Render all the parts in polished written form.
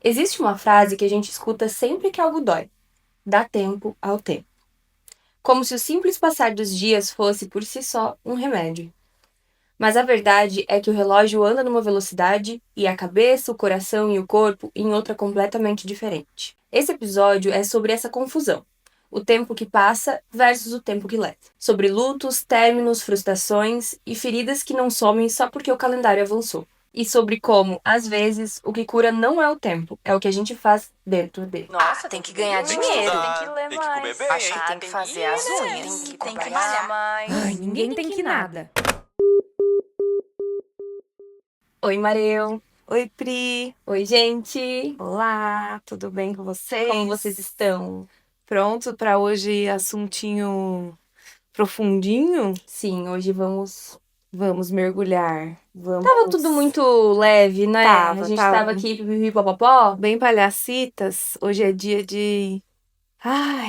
Existe uma frase que a gente escuta sempre que algo dói: dá tempo ao tempo. Como se o simples passar dos dias fosse por si só um remédio. Mas a verdade é que o relógio anda numa velocidade e a cabeça, o coração e o corpo em outra completamente diferente. Esse episódio é sobre essa confusão. O tempo que passa versus o tempo que leva. Sobre lutos, términos, frustrações e feridas que não somem só porque o calendário avançou. E sobre como, às vezes, o que cura não é o tempo, é o que a gente faz dentro dele. Nossa, tem que ganhar Tem que dinheiro. estudar, Tem que ler tem que comer mais. bem. Acho que tem que fazer as unhas. Tem que Tem que malhar. malhar mais. Ai, ninguém tem que nada. Oi, Mareu. Oi, Pri. Oi, gente. Olá, tudo bem com vocês? Como vocês estão? Pronto para hoje assuntinho profundinho? Sim, hoje vamos. Vamos mergulhar. Vamos. Tava tudo muito leve, né? Tava, A gente tava. tava aqui, pipipipopopó. Bem palhacitas. Hoje é dia de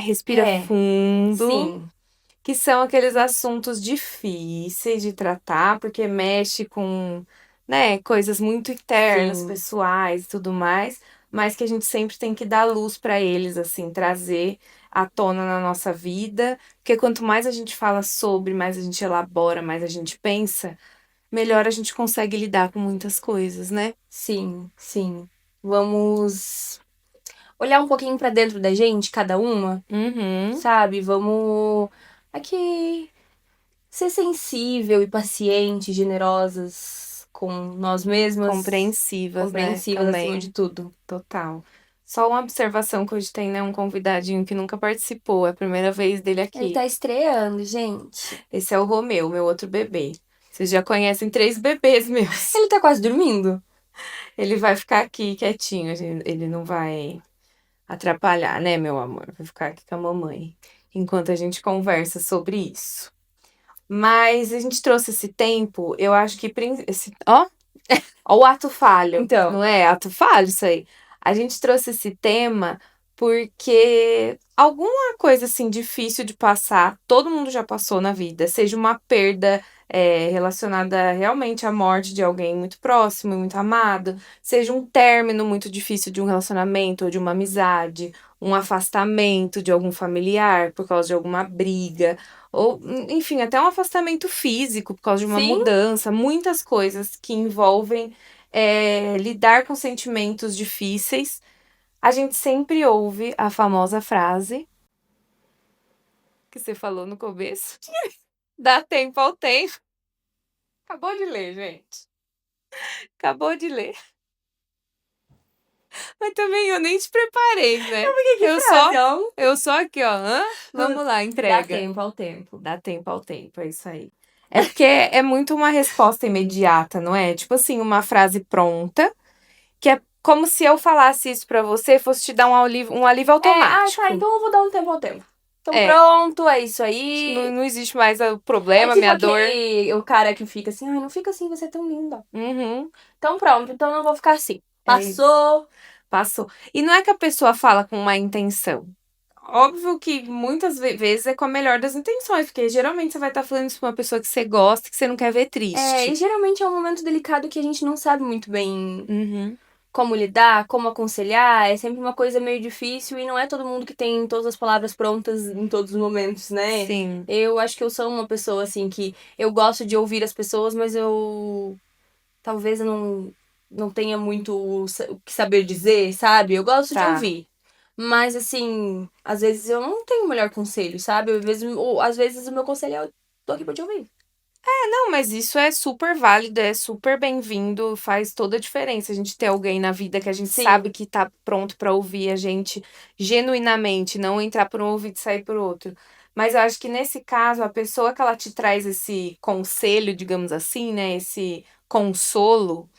respira É, fundo. sim. Que são aqueles assuntos difíceis de tratar, porque mexe com, né, coisas muito internas, Sim. pessoais e tudo mais, mas que a gente sempre tem que dar luz para eles, assim, trazer à tona na nossa vida, porque quanto mais a gente fala sobre, mais a gente elabora, mais a gente pensa, melhor a gente consegue lidar com muitas coisas, né? Sim, sim. Vamos olhar um pouquinho pra dentro da gente, cada uma, Uhum. sabe? Vamos aqui ser sensível e paciente, generosas com nós mesmas, Compreensivas, né? compreensivas acima Também. de tudo. Total. Só uma observação que hoje tem, né? Um convidadinho que nunca participou. É a primeira vez dele Ele aqui. tá estreando, gente. Esse é o Romeu, meu outro bebê. Vocês já conhecem 3 bebês meus. Ele tá quase dormindo? Ele vai ficar aqui quietinho. Ele não vai atrapalhar, né, meu amor? Vai ficar aqui com a mamãe. Enquanto a gente conversa sobre isso. Mas a gente trouxe esse tempo, eu acho que. Ó o ato falho. Então. Não é ato falho isso aí. A gente trouxe esse tema porque alguma coisa assim difícil de passar, todo mundo já passou na vida, seja uma perda relacionada realmente à morte de alguém muito próximo e muito amado, seja um término muito difícil de um relacionamento ou de uma amizade, um afastamento de algum familiar por causa de alguma briga, ou enfim, até um afastamento físico por causa de uma Sim. mudança, muitas coisas que envolvem lidar com sentimentos difíceis. A gente sempre ouve a famosa frase que você falou no começo. Dá tempo ao tempo. Acabou de ler, gente. Acabou de ler. Mas também eu nem te preparei, né? Eu só aqui, ó. Vamos lá, entrega. Dá tempo ao tempo. Dá tempo ao tempo, é isso aí. É porque é muito uma resposta imediata, não é? Tipo assim, uma frase pronta, que é como se eu falasse isso pra você, fosse te dar um alívio automático. Tá, então eu vou dar um tempo ao tempo. Então É. pronto, é isso aí. Não existe mais o problema, É tipo minha dor. o cara que fica assim, ai, não fica assim, você é tão linda. Uhum, Então pronto, então eu não vou ficar assim. É isso. Passou. E não é que a pessoa fala com má intenção. Óbvio que muitas vezes é com a melhor das intenções, porque geralmente você vai estar falando isso pra uma pessoa que você gosta, que você não quer ver triste. E geralmente é um momento delicado que a gente não sabe muito bem Uhum. como lidar, como aconselhar. É sempre uma coisa meio difícil e não é todo mundo que tem todas as palavras prontas em todos os momentos, né? Sim. Eu acho que eu sou uma pessoa assim que eu gosto de ouvir as pessoas, mas talvez eu não tenha muito o que saber dizer, sabe? Eu gosto de Tá. ouvir. Mas, assim, às vezes eu não tenho o melhor conselho, sabe? Às vezes o meu conselho é: eu tô aqui pra te ouvir. Não, mas isso é super válido, é super bem-vindo, faz toda a diferença a gente ter alguém na vida que a gente Sim. sabe que tá pronto pra ouvir a gente genuinamente, não entrar por um ouvido e sair por outro. Mas eu acho que nesse caso, a pessoa que ela te traz esse conselho, digamos assim, né, esse consolo,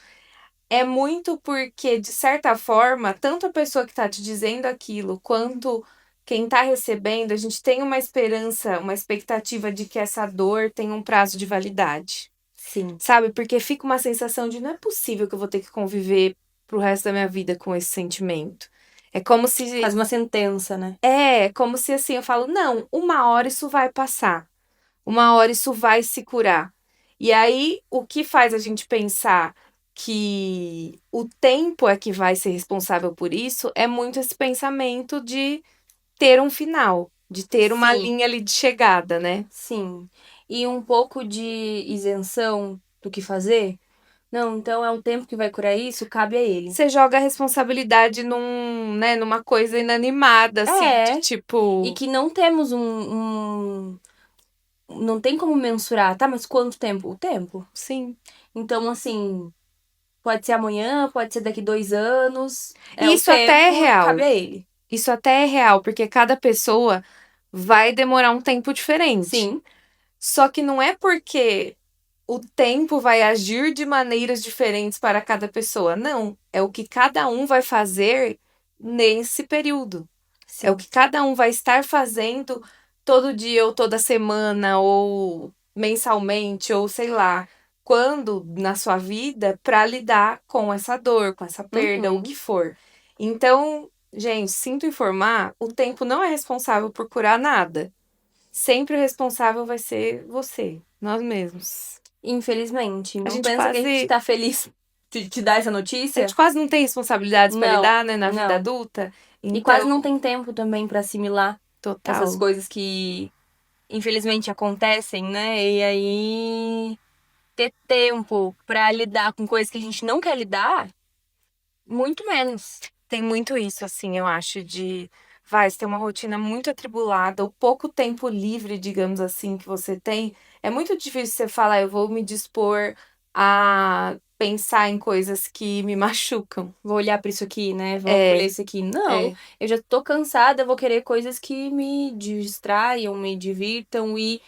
é muito porque, de certa forma, tanto a pessoa que tá te dizendo aquilo, quanto quem tá recebendo, a gente tem uma esperança, uma expectativa de que essa dor tenha um prazo de validade. Sim. Sabe? Porque fica uma sensação de não é possível que eu vou ter que conviver pro resto da minha vida com esse sentimento. É como se. Faz uma sentença, né? É como se assim eu falo, não, uma hora isso vai passar. Uma hora isso vai se curar. E aí, o que faz a gente pensar? que o tempo é que vai ser responsável por isso, é muito esse pensamento de ter um final, de ter uma Sim. linha ali de chegada, né? Sim. E um pouco de isenção do que fazer. Não, então é o tempo que vai curar isso, cabe a ele. Você joga a responsabilidade numa coisa inanimada, assim, de É. tipo. E que não temos não tem como mensurar, tá? Mas quanto tempo? O tempo. Sim. Então, assim, pode ser amanhã, pode ser daqui 2 anos. É o Isso até é tempo, cabe real. a ele. Isso até é real, porque cada pessoa vai demorar um tempo diferente. Sim. Só que não é porque o tempo vai agir de maneiras diferentes para cada pessoa. Não. É o que cada um vai fazer nesse período. É o Sim. que cada um vai estar fazendo todo dia, ou toda semana, ou mensalmente, ou sei lá, quando na sua vida, para lidar com essa dor, com essa perda, o que for. Então, gente, sinto informar, o tempo não é responsável por curar nada. Sempre o responsável vai ser você, nós mesmos. Infelizmente. A Não gente pensa que a gente quase, tá feliz de te dar essa a notícia? gente quase não tem responsabilidades para Não, lidar, né, na vida não. adulta. E quase não Então, tem tempo também pra assimilar essas total. coisas que infelizmente acontecem, né? E aí ter tempo pra lidar com coisas que a gente não quer lidar, muito menos. Tem muito isso, assim, eu acho, você ter uma rotina muito atribulada, o pouco tempo livre, digamos assim, que você tem. É muito difícil você falar, eu vou me dispor a pensar em coisas que me machucam. Vou olhar pra isso aqui, né? Vou acolher É, isso aqui. Não, é. eu já tô cansada, vou querer coisas que me distraiam, me divirtam e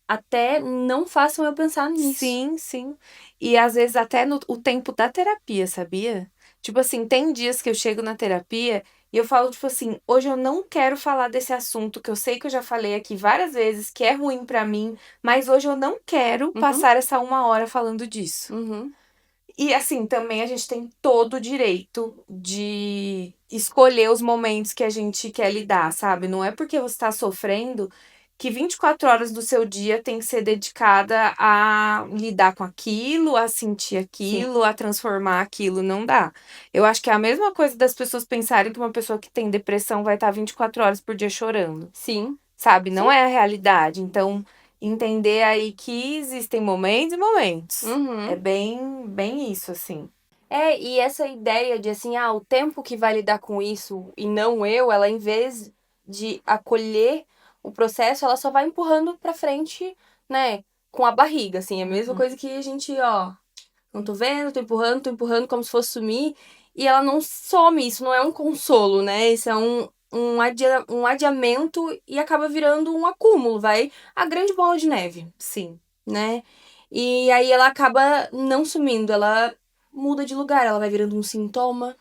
até não façam eu pensar nisso. Sim, sim. E às vezes até no o tempo da terapia, sabia? Tipo assim, tem dias que eu chego na terapia e eu falo, tipo assim, hoje eu não quero falar desse assunto que eu sei que eu já falei aqui várias vezes, que é ruim pra mim, mas hoje eu não quero Uhum, passar essa 1 hora falando disso. uhum. E assim, também a gente tem todo o direito de escolher os momentos que a gente quer lidar, sabe? Não é porque você tá sofrendo que 24 horas do seu dia tem que ser dedicada a lidar com aquilo, a sentir Sim, aquilo, a transformar aquilo. Não dá. Eu acho que é a mesma coisa das pessoas pensarem que uma pessoa que tem depressão vai estar 24 horas por dia chorando, sim, sabe? Não sim. é a realidade. Então, entender aí que existem momentos e momentos. É Uhum. bem isso, assim. É, e essa ideia de assim, o tempo que vai lidar com isso e não eu, ela em vez de acolher o processo, ela só vai empurrando pra frente, né, com a barriga, assim, é a mesma coisa que a gente, ó, não tô vendo, tô empurrando como se fosse sumir, e ela não some, isso não é um consolo, né, isso é um adiamento e acaba virando um acúmulo, vai a grande bola de neve, Sim. né? E aí ela acaba não sumindo, ela muda de lugar, ela vai virando um sintoma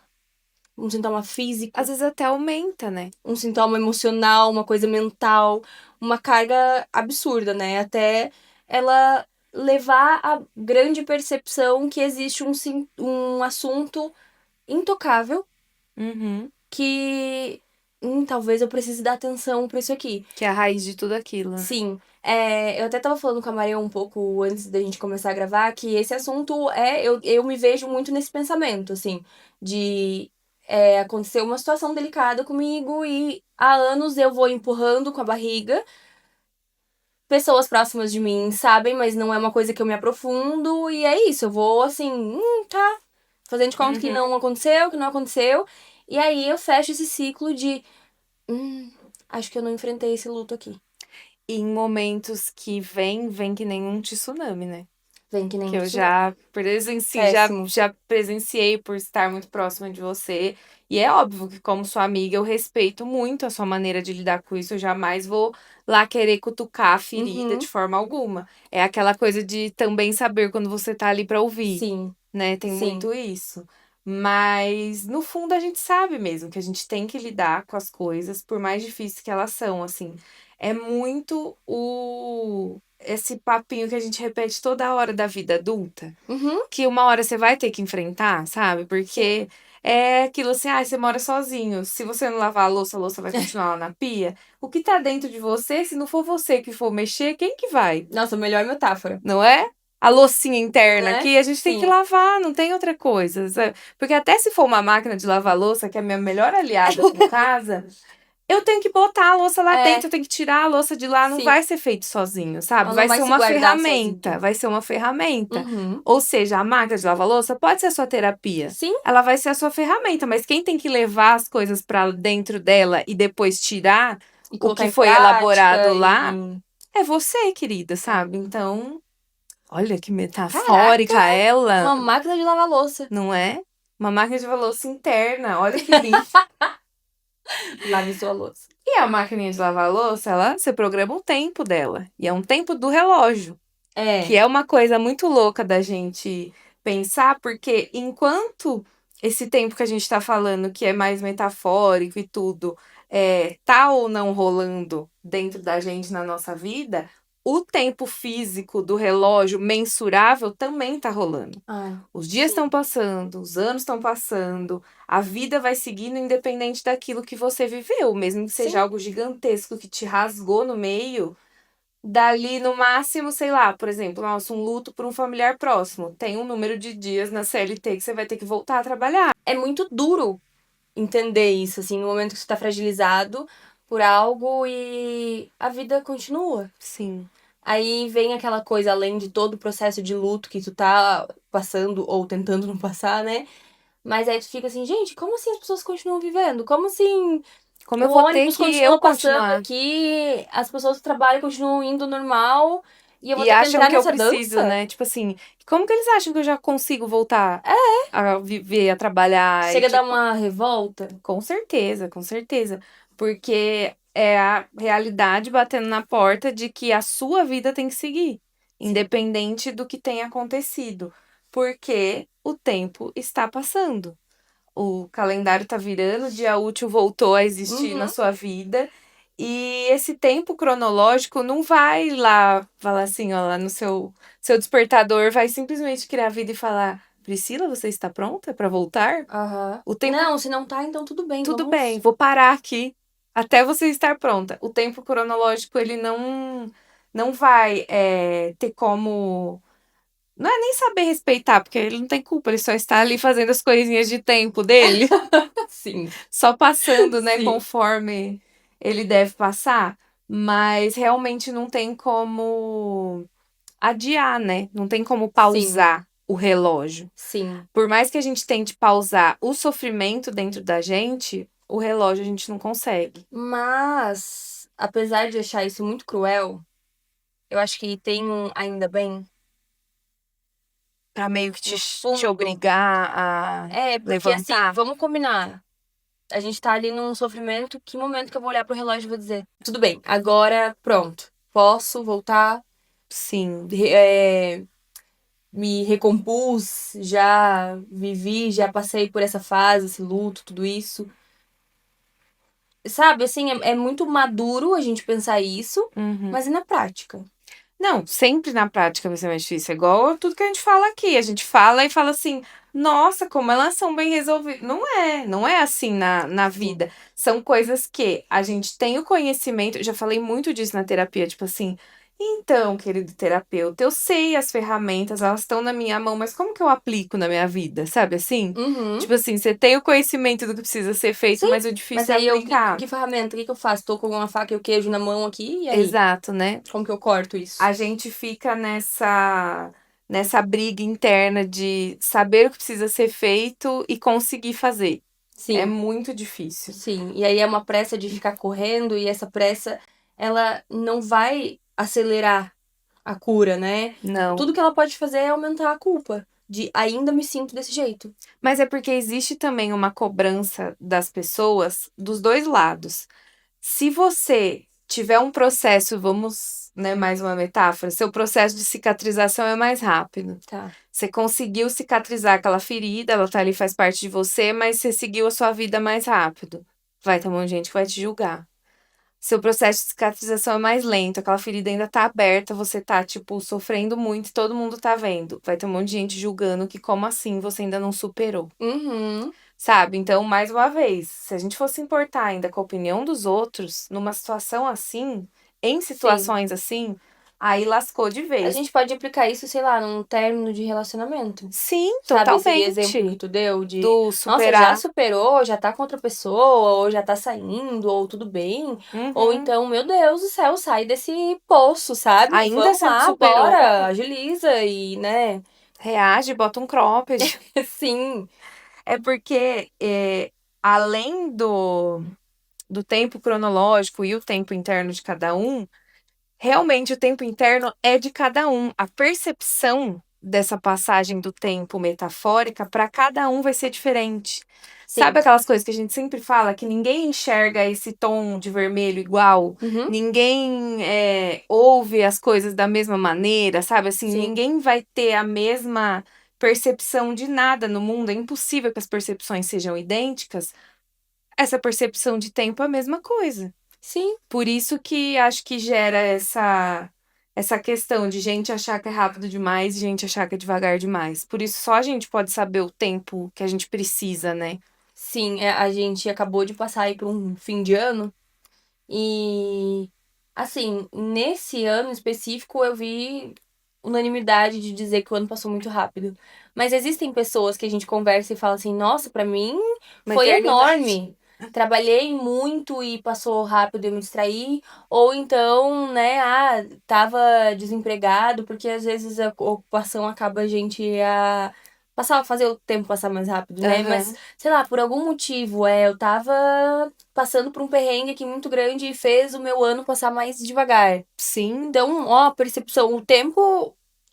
Às físico, vezes até aumenta, né? um sintoma emocional, uma coisa mental, uma carga absurda, né? Até ela levar a grande percepção que existe um assunto intocável Uhum. que talvez eu precise dar atenção pra isso aqui. Que é a raiz de tudo aquilo, né? Sim, eu até tava falando com a Maria um pouco antes da gente começar a gravar que esse assunto eu me vejo muito nesse pensamento, assim, de acontecer uma situação delicada comigo e há anos eu vou empurrando com a barriga. Pessoas próximas de mim sabem, mas não é uma coisa que eu me aprofundo, e é isso, eu vou assim, tá, fazendo de conta Uhum. que não aconteceu, e aí eu fecho esse ciclo de, acho que eu não enfrentei esse luto aqui. E em momentos que vem que nem um tsunami, né? Vem que nem Que um eu tsunami. já presenciei, Péssimo. já presenciei por estar muito próxima de você. E é óbvio que, como sua amiga, eu respeito muito a sua maneira de lidar com isso. Eu jamais vou lá querer cutucar a ferida de Uhum. forma alguma. É aquela coisa de também saber quando você tá ali pra ouvir, Sim, né? Tem sim. muito isso. Mas, no fundo, a gente sabe mesmo que a gente tem que lidar com as coisas, por mais difíceis que elas são, assim. É muito esse papinho que a gente repete toda hora da vida adulta, Uhum. que uma hora você vai ter que enfrentar, sabe? Sim. Porque é aquilo assim, você mora sozinho. Se você não lavar a louça vai continuar lá na pia. O que tá dentro de você, se não for você que for mexer, quem que vai? Nossa, melhor metáfora. Não é? a loucinha interna Né? aqui, a gente tem que Sim. lavar, não tem outra coisa. Sabe? Porque até se for uma máquina de lavar louça, que é a minha melhor aliada em casa, eu tenho que botar a louça lá É, dentro, eu tenho que tirar a louça de lá, não sim. vai ser feito sozinho, sabe? Ela não Vai vai ser se uma guardar ferramenta, sozinha. vai ser uma ferramenta. Uhum. Ou seja, a máquina de lavar louça pode ser a sua terapia. Sim. Ela vai ser a sua ferramenta, mas quem tem que levar as coisas pra dentro dela e depois tirar E o colocar que em foi elaborado prática lá e... é você, querida, sabe? Então, olha que Caraca! metafórica ela, Uma máquina de lavar louça. não é? Uma máquina de lavar louça interna, olha que lindo. Lave sua louça. E a máquina de lavar louça, você programa o tempo dela. E é um tempo do relógio. Que É. é uma coisa muito louca da gente pensar, porque enquanto esse tempo que a gente tá falando, que é mais metafórico e tudo, tá ou não rolando dentro da gente na nossa vida, o tempo físico do relógio mensurável também tá rolando. Ai, Os dias sim. estão passando, os anos estão passando, a vida vai seguindo independente daquilo que você viveu, mesmo que seja Sim. algo gigantesco que te rasgou no meio. Dali, no máximo, sei lá, por exemplo, nossa, um luto por um familiar próximo. Tem um número de dias na CLT que você vai ter que voltar a trabalhar. É muito duro entender isso, assim, no momento que você tá fragilizado por algo e a vida continua. Sim. Aí vem aquela coisa, além de todo o processo de luto que tu tá passando ou tentando não passar, né? Mas aí tu fica assim, gente, como assim as pessoas continuam vivendo? Como assim Como eu o vou ter ônibus que eu continua passando continuar? aqui, as pessoas do trabalho continuam indo normal e eu vou E ter que acham entrar que eu nessa preciso, dança? né? Tipo assim, como que eles acham que eu já consigo voltar a viver, a trabalhar? E Chega a dar tipo, uma revolta. com certeza, com certeza. Porque é a realidade batendo na porta de que a sua vida tem que seguir, Sim. independente do que tenha acontecido. Porque o tempo está passando. O calendário tá virando, o dia útil voltou a existir na Uhum. sua vida. E esse tempo cronológico não vai lá falar assim, ó, lá no seu despertador, vai simplesmente criar a vida e falar: Priscila, você está pronta para voltar? Aham. O tempo, Não, se não tá, então tudo bem, tudo bem, vamos. vou parar aqui até você estar pronta. O tempo cronológico, ele não vai ter como. Não é nem saber respeitar, porque ele não tem culpa, ele só está ali fazendo as coisinhas de tempo dele. Sim. Só passando, né, Sim. conforme ele deve passar, mas realmente não tem como adiar, né? Não tem como Sim. pausar o relógio. Sim. Por mais que a gente tente pausar o sofrimento dentro da gente, o relógio a gente não consegue. Mas, apesar de achar isso muito cruel, eu acho que tem um ainda bem Pra meio que no te fundo. obrigar a É, porque assim, levantar. vamos combinar. A gente tá ali num sofrimento, que momento que eu vou olhar pro relógio e vou dizer, tudo bem, agora pronto. Posso voltar, Sim. me recompus, já vivi, já passei por essa fase, esse luto, tudo isso. Sabe, assim, é muito maduro a gente pensar isso, Uhum. mas e na prática? Não, sempre na prática vai ser mais difícil. É igual tudo que a gente fala aqui. A gente fala e fala assim, nossa, como elas são bem resolvidas. Não é assim na Sim. vida. São coisas que a gente tem o conhecimento. Eu já falei muito disso na terapia, tipo assim, então, querido terapeuta, eu sei as ferramentas, elas estão na minha mão, mas como que eu aplico na minha vida? Sabe assim? Uhum. Tipo assim, você tem o conhecimento do que precisa ser feito, Sim. mas o Mas difícil é aí eu, aplicar. que ferramenta, o que que eu faço? Tô com uma faca e o queijo na mão aqui, e aí? Exato, né? Como que eu corto isso? A gente fica nessa briga interna de saber o que precisa ser feito e conseguir fazer. É Sim. muito difícil. Sim, e aí é uma pressa de ficar correndo e essa pressa, ela não vai acelerar a cura, né? Não. Tudo que ela pode fazer é aumentar a culpa de ainda me sinto desse jeito. Mas é porque existe também uma cobrança das pessoas dos dois lados. Se você tiver um processo, vamos, né, mais uma metáfora, seu processo de cicatrização é mais rápido. Tá. Você conseguiu cicatrizar aquela ferida, ela tá ali, faz parte de você, mas você seguiu a sua vida mais rápido. Vai ter um monte de gente que vai te julgar. Seu processo de cicatrização é mais lento, aquela ferida ainda tá aberta, você tá, tipo, sofrendo muito e todo mundo tá vendo. Vai ter um monte de gente julgando que, como assim, você ainda não superou, Uhum. sabe? Então, mais uma vez, se a gente fosse importar ainda com a opinião dos outros, numa situação assim, em Sim. situações assim, aí lascou de A vez. gente pode aplicar isso, sei lá, num término de relacionamento. Sim, Sabe esse exemplo que totalmente. tu deu de, Do nossa, já superar. superou, já tá com outra pessoa, ou já tá saindo, ou tudo bem. Ou Uhum. então, meu Deus do céu, sai desse poço, sabe? Ainda Vamos você não lá, superou, bora, agiliza e, né? reage, bota um cropped. Sim, É porque, além do tempo cronológico e o tempo interno de cada um, realmente o tempo interno é de cada um. A percepção dessa passagem do tempo metafórica para cada um vai ser diferente. Sabe sim. aquelas coisas que a gente sempre fala que ninguém enxerga esse tom de vermelho igual, Uhum, ninguém ouve as coisas da mesma maneira, sabe? Assim, sim. ninguém vai ter a mesma percepção de nada no mundo. É impossível que as percepções sejam idênticas. Essa percepção de tempo é a mesma coisa. Sim, Por isso que acho que gera essa questão de gente achar que é rápido demais e gente achar que é devagar demais. Por isso só a gente pode saber o tempo que a gente precisa, né? sim. A gente acabou de passar aí por um fim de ano. E, assim, nesse ano específico, eu vi unanimidade de dizer que o ano passou muito rápido. Mas existem pessoas que a gente conversa e fala assim: nossa, pra mim Uma foi eternidade. enorme. Trabalhei muito e passou rápido e eu me distraí. Ou então, né, tava desempregado, porque às vezes a ocupação acaba a gente a fazer o tempo passar mais rápido, né? Mas, Aham. sei lá, por algum motivo, eu tava passando por um perrengue aqui muito grande e fez o meu ano passar mais devagar. Sim. Então, ó, percepção,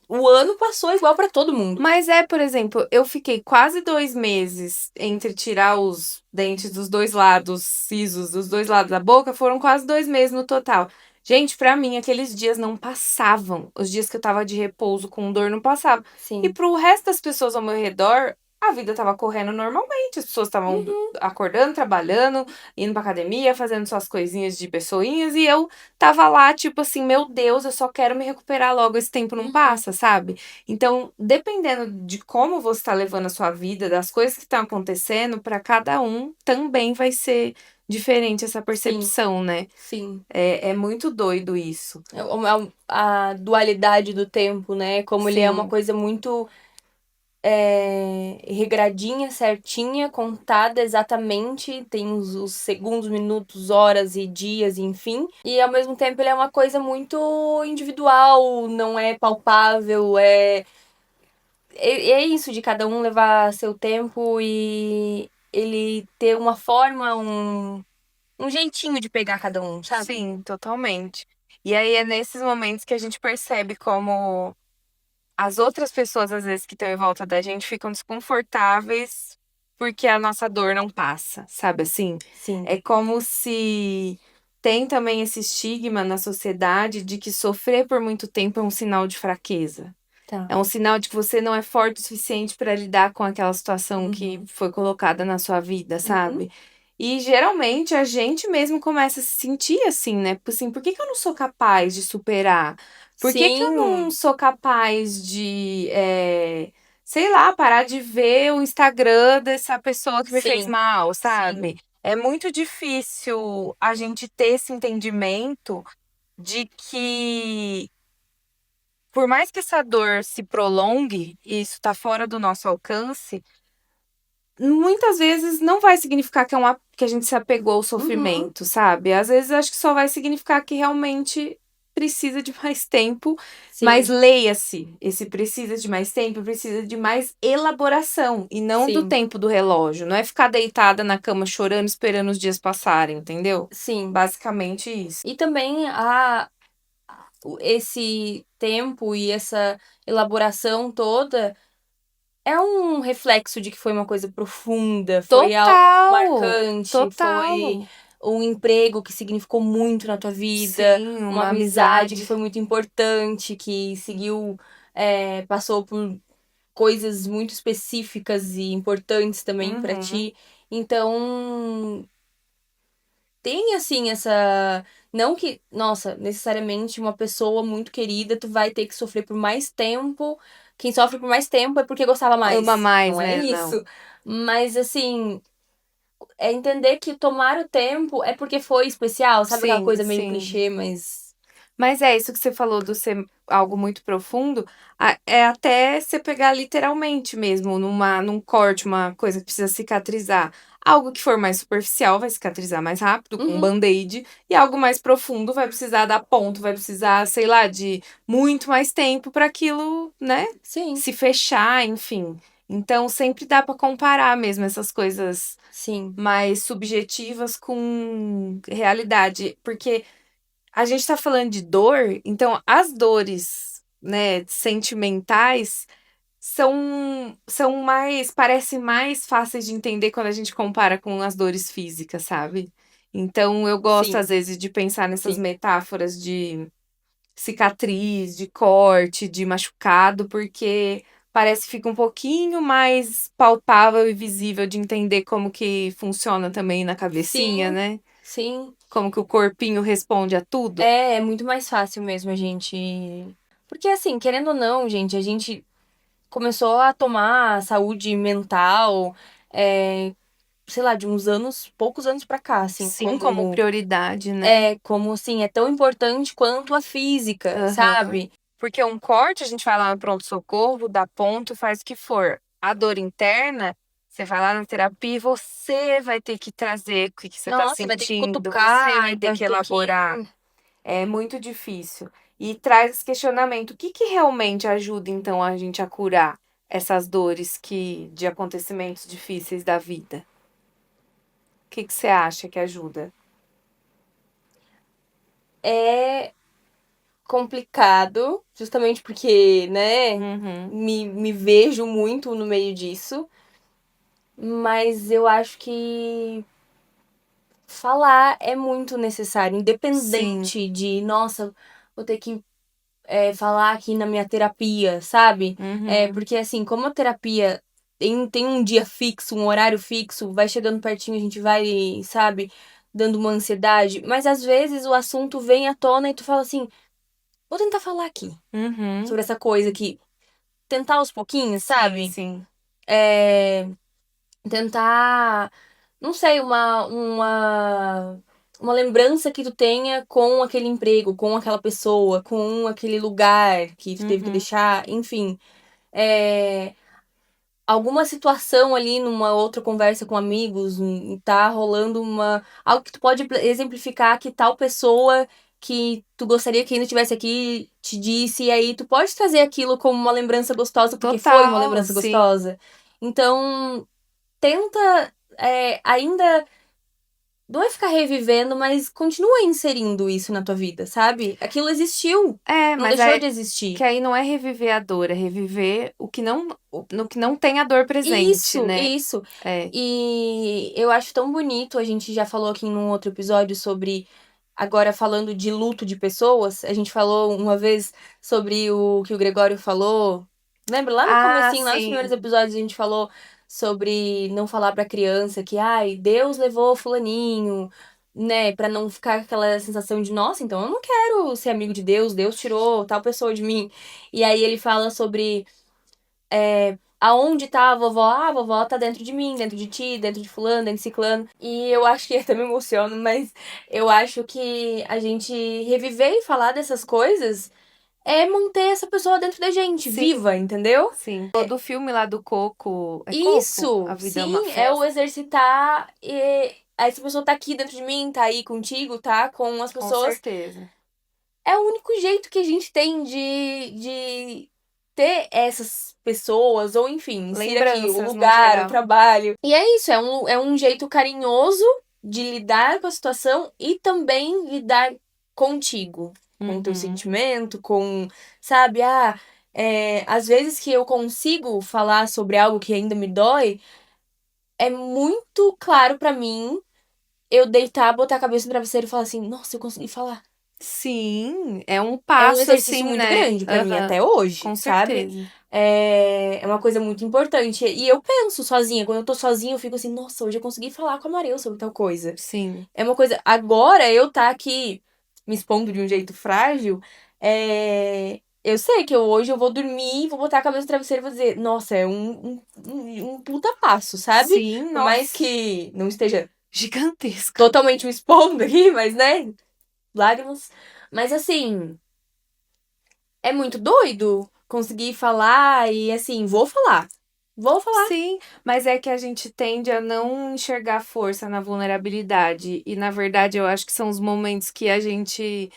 o ano passou igual pra todo mundo. Mas por exemplo, eu fiquei quase 2 meses entre tirar os dentes dos dois lados, sisos dos dois lados da boca, foram quase 2 meses no total. Gente, pra mim, aqueles dias não passavam. Os dias que eu tava de repouso com dor não passavam. E Sim. pro resto das pessoas ao meu redor, a vida tava correndo normalmente. As pessoas estavam Uhum, acordando, trabalhando, indo pra academia, fazendo suas coisinhas de pessoinhas, e eu tava lá, tipo assim, meu Deus, eu só quero me recuperar logo, esse tempo não uhum. passa, sabe? Então, dependendo de como você está levando a sua vida, das coisas que estão acontecendo, para cada um também vai ser diferente essa Sim, percepção, né? sim. É muito doido isso. A dualidade do tempo, né? Como ele é uma Sim, coisa muito regradinha, certinha, contada exatamente, tem os segundos, minutos, horas e dias, enfim. E ao mesmo tempo ele é uma coisa muito individual, não é palpável, é isso de cada um levar seu tempo e ele ter uma forma, um jeitinho de pegar cada um, sabe? sim, totalmente. E aí é nesses momentos que a gente percebe como as outras pessoas, às vezes, que estão em volta da gente, ficam desconfortáveis porque a nossa dor não passa, sabe assim? Sim, É como se tem também esse estigma na sociedade de que sofrer por muito tempo é um sinal de fraqueza. tá. É um sinal de que você não é forte o suficiente para lidar com aquela situação que Uhum. foi colocada na sua vida, Uhum. sabe? E geralmente a gente mesmo começa a se sentir assim, né? Tipo assim, por que que eu não sou capaz de superar? Por que que eu não Sim, sou capaz de, sei lá, parar de ver o Instagram dessa pessoa que me fez sim, mal, sim, sabe? É muito difícil a gente ter esse entendimento de que por mais que essa dor se prolongue, e isso está fora do nosso alcance, muitas vezes não vai significar que a gente se apegou ao uhum, sofrimento, sabe? Às vezes acho que só vai significar que realmente precisa de mais tempo, mas sim, leia-se, esse precisa de mais tempo, precisa de mais elaboração e não do sim, tempo do relógio. Não é ficar deitada na cama chorando, esperando os dias passarem, entendeu? sim. Basicamente isso. E também esse tempo e essa elaboração toda é um reflexo de que foi uma coisa profunda, foi algo Total! marcante, foi Total! um emprego que significou muito na tua vida, Sim, uma uma amizade que amizade. foi muito importante, que seguiu, passou por coisas muito específicas e importantes também pra Uhum. ti. Então, tem assim essa. Não que, nossa, necessariamente uma pessoa muito querida, tu vai ter que sofrer por mais tempo. Quem sofre por mais tempo é porque gostava Ama mais. mais, Não é né? Não. isso. Mas assim, é entender que tomar o tempo é porque foi especial. Sabe aquela Sim, coisa meio sim. clichê, mas. Mas é isso que você falou do ser algo muito profundo, é até você pegar literalmente mesmo, num corte, uma coisa que precisa cicatrizar. Algo que for mais superficial vai cicatrizar mais rápido, com um Uhum. band-aid, e algo mais profundo vai precisar dar ponto, vai precisar, sei lá, de muito mais tempo para aquilo, né, Sim, se fechar, enfim. Então sempre dá para comparar mesmo essas coisas sim, mais subjetivas com realidade, porque a gente tá falando de dor, então as dores, né, sentimentais são mais, parecem mais fáceis de entender quando a gente compara com as dores físicas, sabe? Então eu gosto sim, às vezes de pensar nessas sim. metáforas de cicatriz, de corte, de machucado, porque parece que fica um pouquinho mais palpável e visível de entender como que funciona também na cabecinha, Sim, né? sim. Como que o corpinho responde a tudo. É muito mais fácil mesmo a gente. Porque, assim, querendo ou não, gente, a gente começou a tomar saúde mental, é, sei lá, de uns anos, poucos anos pra cá, assim, Sim, como prioridade, né? como assim, é tão importante quanto a física, Aham. sabe? Porque um corte, a gente vai lá no pronto-socorro, dá ponto, faz o que for. A dor interna, você vai lá na terapia e você vai ter que trazer o que que você tá Nossa, vai ter que sentindo, você cutucar, vai ter vai que ter que. elaborar. É muito difícil. E traz esse questionamento. O que que realmente ajuda, então, a gente a curar essas dores de acontecimentos difíceis da vida? O que que você acha que ajuda? É complicado, justamente porque, né, Uhum. me vejo muito no meio disso, mas eu acho que falar é muito necessário, Sim. independente de, nossa, vou ter que falar aqui na minha terapia, sabe? Uhum. Porque assim, como a terapia tem um dia fixo, um horário fixo, vai chegando pertinho, a gente vai, sabe, dando uma ansiedade, mas às vezes o assunto vem à tona e tu fala assim, vou tentar falar aqui Uhum. sobre essa coisa aqui, tentar aos pouquinhos, Sim, sabe? sim. É, tentar, não sei, uma lembrança que tu tenha com aquele emprego, com aquela pessoa, com aquele lugar que tu teve que Uhum. deixar, enfim. É, alguma situação ali numa outra conversa com amigos, tá rolando algo que tu pode exemplificar que tal pessoa que tu gostaria que ainda estivesse aqui te disse, e aí tu pode trazer aquilo como uma lembrança gostosa, porque foi uma Total, lembrança sim. gostosa. Então, tenta ainda não é ficar revivendo, mas continua inserindo isso na tua vida, sabe? Aquilo existiu, É, não mas deixou é de que existir. aí não é reviver a dor, é reviver o que não, no que não tem a dor presente, Isso, né? isso. É. E eu acho tão bonito, a gente já falou aqui num outro episódio sobre, agora falando de luto de pessoas, a gente falou uma vez sobre o que o Gregório falou. Lembra? Lá no Ah, comecinho, lá nos primeiros sim. episódios, a gente falou sobre não falar pra criança que, ai, Deus levou fulaninho, né? Pra não ficar aquela sensação de, nossa, então eu não quero ser amigo de Deus, Deus tirou tal pessoa de mim. E aí ele fala sobre aonde tá a vovó? Ah, a vovó tá dentro de mim, dentro de ti, dentro de fulano, dentro de ciclano. E eu acho que eu até me emociono, mas eu acho que a gente reviver e falar dessas coisas é manter essa pessoa dentro da gente, Sim, viva, entendeu? sim. Do filme lá do Coco, é Coco? A Isso, vida é uma sim, é o festa? exercitar e essa pessoa tá aqui dentro de mim, tá aí contigo, tá com as Com pessoas. certeza. É o único jeito que a gente tem de ter essas pessoas, ou enfim, insira aqui o Lembranças no lugar, o geral. trabalho. E é isso, é um jeito carinhoso de lidar com a situação e também lidar contigo, com o teu Uhum. sentimento, sabe, às vezes que eu consigo falar sobre algo que ainda me dói, é muito claro pra mim eu deitar, botar a cabeça no travesseiro e falar assim, nossa, eu consegui falar. Sim, é um É um passo exercício assim, muito né? grande pra mim Aham. até hoje, Com sabe? certeza. É uma coisa muito importante. E eu penso sozinha, quando eu tô sozinha, eu fico assim, nossa, hoje eu consegui falar com a Mareu sobre tal coisa. Sim. É uma coisa. Agora eu tá aqui me expondo de um jeito frágil, eu sei que hoje eu vou dormir, vou botar a cabeça no travesseiro e vou dizer, nossa, é um puta passo, sabe? Sim, Por mais nossa. que não esteja Gigantesco. totalmente me expondo aqui, mas né? Lágrimas. Mas assim, é muito doido conseguir falar e assim, vou falar. Vou falar. Sim, mas é que a gente tende a não enxergar força na vulnerabilidade. E, na verdade, eu acho que são os momentos que a gente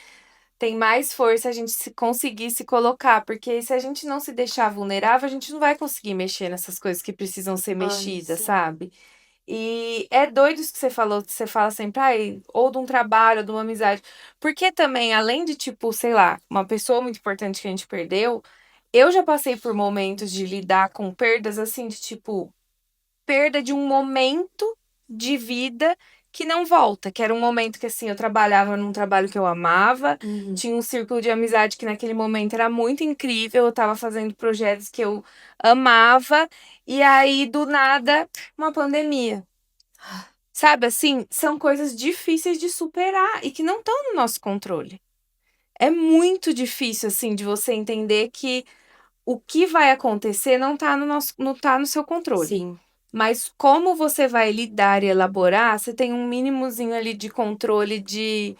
tem mais força a gente se conseguir se colocar. Porque se a gente não se deixar vulnerável, a gente não vai conseguir mexer nessas coisas que precisam ser Ai, mexidas, sim. sabe? E é doido isso que você falou, que você fala sempre, ai, ou de um trabalho, ou de uma amizade. Porque também, além de, tipo, sei lá, uma pessoa muito importante que a gente perdeu, eu já passei por momentos de lidar com perdas assim, de tipo perda de um momento de vida que não volta, que era um momento que assim eu trabalhava num trabalho que eu amava, Uhum. tinha um círculo de amizade que naquele momento era muito incrível, eu estava fazendo projetos que eu amava e aí do nada uma pandemia. Sabe assim, são coisas difíceis de superar e que não estão no nosso controle. É muito difícil assim de você entender que o que vai acontecer não tá no seu controle. Sim. Mas como você vai lidar e elaborar, você tem um mínimozinho ali de controle de,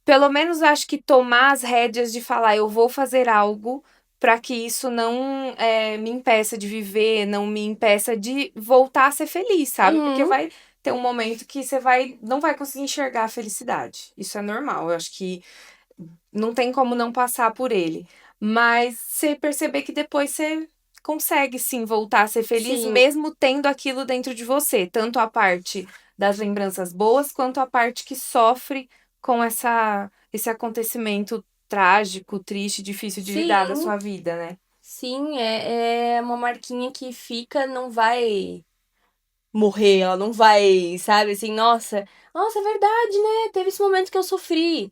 pelo menos acho que tomar as rédeas de falar, eu vou fazer algo para que isso não me impeça de viver, não me impeça de voltar a ser feliz, sabe? Porque Uhum. vai ter um momento que não vai conseguir enxergar a felicidade. Isso é normal. Eu acho que não tem como não passar por ele. Mas você perceber que depois você consegue sim voltar a ser feliz, Sim. mesmo tendo aquilo dentro de você, tanto a parte das lembranças boas quanto a parte que sofre com esse acontecimento trágico, triste, difícil de lidar da Sim. sua vida, né? Sim, é uma marquinha que fica, não vai morrer, ela não vai, sabe, assim, nossa, é verdade, né? Teve esse momento que eu sofri.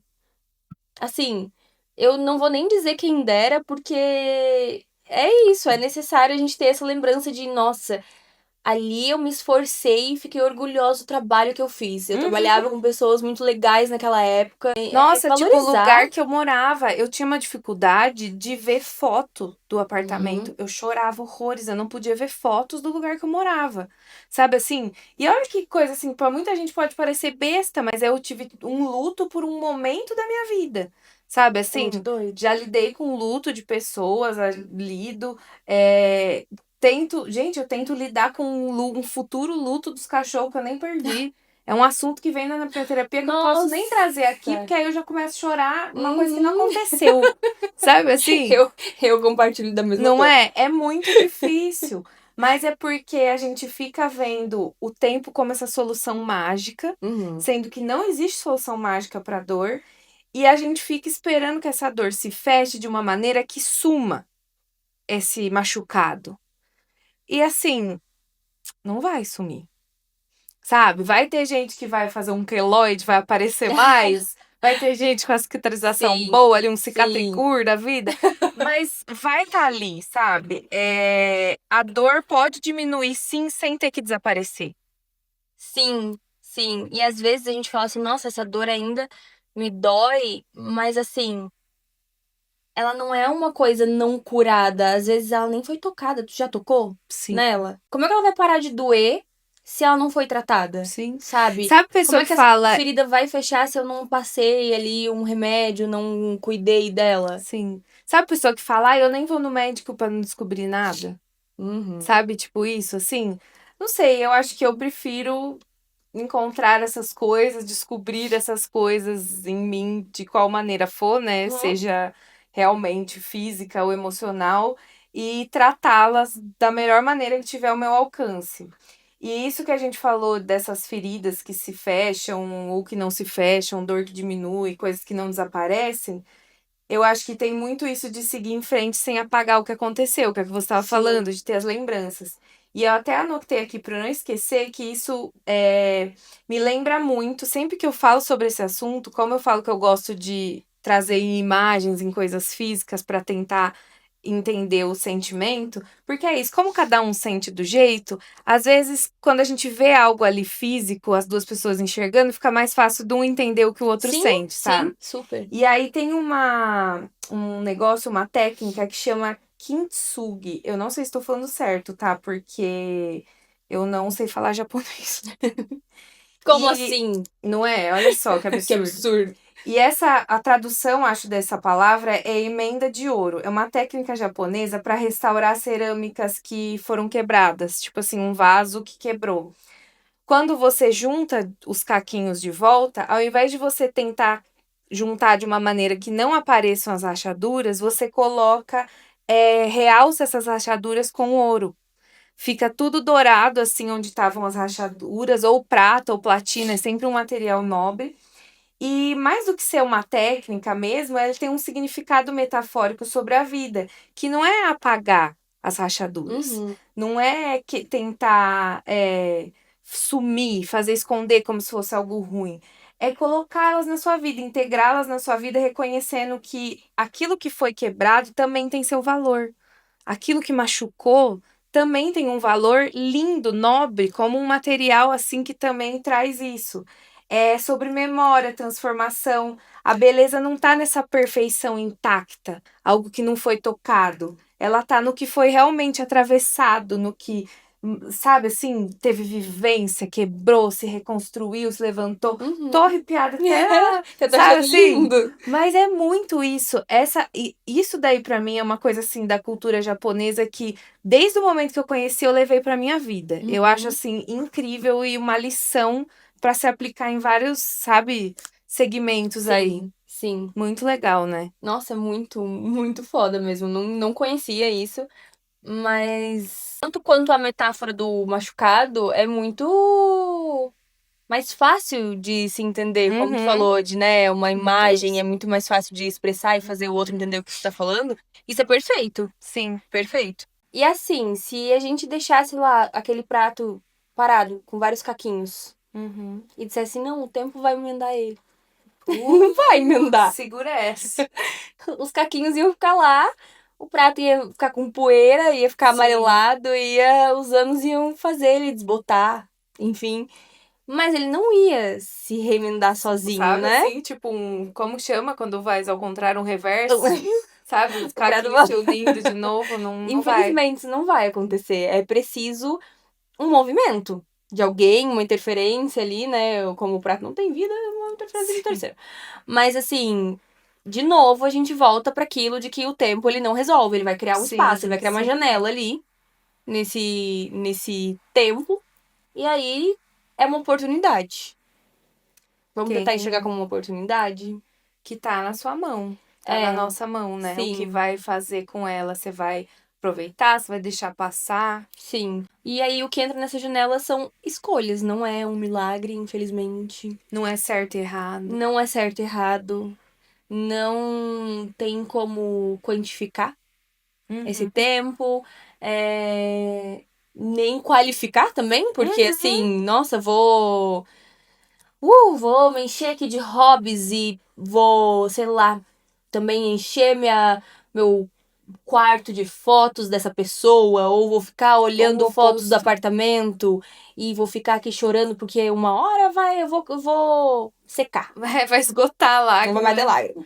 Assim, eu não vou nem dizer quem dera, porque é isso, é necessário a gente ter essa lembrança de, nossa, ali eu me esforcei e fiquei orgulhosa do trabalho que eu fiz. Eu Uhum. trabalhava com pessoas muito legais naquela época. É Nossa, tipo, o valorizar. lugar que eu morava, eu tinha uma dificuldade de ver foto do Uhum. apartamento. Eu chorava horrores, eu não podia ver fotos do lugar que eu morava. Sabe assim? E olha que coisa assim, pra muita gente pode parecer besta, mas eu tive um luto por um momento da minha vida. Sabe É muito assim? doido. Já lidei com luto de pessoas, lido, gente, eu tento lidar com um futuro luto dos cachorros que eu nem perdi. É um assunto que vem na minha terapia que eu não posso nem trazer aqui, Nossa! porque aí eu já começo a chorar uma coisa que não Uhum. aconteceu. Sabe assim? Eu, eu compartilho da mesma Não coisa. é? É muito difícil. Mas é porque a gente fica vendo o tempo como essa solução mágica, Uhum. sendo que não existe solução mágica para dor, e a gente fica esperando que essa dor se feche de uma maneira que suma esse machucado. E assim, não vai sumir. Sabe? Vai ter gente que vai fazer um queloide, vai aparecer mais. Vai ter gente com a cicatrização Sim, boa, ali, um sim, cicatricure da vida. Mas vai estar ali, sabe? A dor pode diminuir sim, sem ter que desaparecer. sim, sim. E às vezes a gente fala assim, nossa, essa dor ainda me dói, mas assim, ela não é uma coisa não curada. Às vezes ela nem foi tocada. Tu já tocou Sim, nela? Como é que ela vai parar de doer se ela não foi tratada? sim. Sabe? Sabe a Como pessoa é que que essa fala. ferida vai fechar se eu não passei ali um remédio, não cuidei dela? Sim. Sabe a pessoa que fala, eu nem vou no médico pra não descobrir nada? Uhum. Sabe? Tipo isso, assim? Não sei, eu acho que eu prefiro encontrar essas coisas, descobrir essas coisas em mim, de qual maneira for, né? Uhum. Seja realmente física ou emocional, e tratá-las da melhor maneira que tiver ao meu alcance. E isso que a gente falou dessas feridas que se fecham ou que não se fecham, dor que diminui, coisas que não desaparecem, eu acho que tem muito isso de seguir em frente sem apagar o que aconteceu, que é o que você estava Sim. falando, de ter as lembranças. E eu até anotei aqui para não esquecer que isso me lembra muito, sempre que eu falo sobre esse assunto, como eu falo que eu gosto de trazer em imagens, em coisas físicas, para tentar entender o sentimento, porque é isso, como cada um sente do jeito, às vezes quando a gente vê algo ali físico, as duas pessoas enxergando, fica mais fácil de um entender o que o outro Sim, sente, sim, sabe? super. E aí tem um negócio, uma técnica que chama kintsugi. Eu não sei se estou falando certo, tá? Porque eu não sei falar japonês. Como E assim? não é? Olha só que Que absurdo. absurdo. E a tradução, acho, dessa palavra é emenda de ouro. É uma técnica japonesa para restaurar cerâmicas que foram quebradas, tipo assim, um vaso que quebrou. Quando você junta os caquinhos de volta, ao invés de você tentar juntar de uma maneira que não apareçam as rachaduras, você coloca, realça essas rachaduras com ouro. Fica tudo dourado, assim, onde estavam as rachaduras, ou prata ou platina, é sempre um material nobre. E mais do que ser uma técnica mesmo, ela tem um significado metafórico sobre a vida, que não é apagar as rachaduras, Uhum. não é que tentar sumir, fazer esconder como se fosse algo ruim. É colocá-las na sua vida, integrá-las na sua vida, reconhecendo que aquilo que foi quebrado também tem seu valor. Aquilo que machucou também tem um valor lindo, nobre, como um material assim que também traz isso. É sobre memória, transformação. A beleza não tá nessa perfeição intacta, algo que não foi tocado. Ela tá no que foi realmente atravessado, no que, sabe assim, teve vivência, quebrou, se reconstruiu, se levantou. Uhum. Tô arrepiada até, Eu tô sabe achando assim? lindo. Mas é muito isso. Isso daí pra mim é uma coisa assim da cultura japonesa que desde o momento que eu conheci eu levei pra minha vida. Eu acho Uhum. assim incrível e uma lição pra se aplicar em vários, sabe, segmentos aí. Sim, sim. Muito legal, né? Nossa, muito, muito foda mesmo. Não conhecia isso, mas tanto quanto a metáfora do machucado é muito mais fácil de se entender, como tu Uhum. falou, de, né, uma Muito imagem é isso. muito mais fácil de expressar e fazer o outro entender o que tu tá falando. Isso é perfeito, Sim. perfeito. E assim, se a gente deixasse lá aquele prato parado com vários caquinhos Uhum. e dissesse, não, o tempo vai emendar ele. Não vai emendar. Segura essa. Os caquinhos iam ficar lá, o prato ia ficar com poeira, ia ficar Sim. amarelado, os anos iam fazer ele desbotar, enfim. Mas ele não ia se remendar sozinho, Sabe né? assim, tipo como chama quando faz ao contrário, um reverso? Sabe? Os Obrigada, caquinhos se unindo de novo, não vai. Infelizmente, isso não vai acontecer. É preciso um movimento de alguém, uma interferência ali, né? Como o prato não tem vida, é uma interferência de Sim. terceiro. Mas assim, de novo a gente volta para aquilo de que o tempo ele não resolve, ele vai criar um espaço, ele Sim, vai criar uma sim. janela ali nesse tempo e aí é uma oportunidade. Vamos tentar enxergar Tem como uma oportunidade? que tá na sua mão, tá na É, nossa mão, né? O que sim. vai fazer com ela, você vai aproveitar, você vai deixar passar. Sim. E aí o que entra nessa janela são escolhas, não é um milagre, infelizmente. Não é certo e errado. Não é certo e errado. Não tem como quantificar esse Uhum. tempo, nem qualificar também, porque Uhum. assim, nossa, vou me encher aqui de hobbies e vou, sei lá, também encher meu quarto de fotos dessa pessoa, ou vou ficar Ou o olhando fotos do oposto. apartamento e vou ficar aqui chorando porque uma hora eu vou secar. Vai esgotar a Não vai mais ter lágrima. lágrima.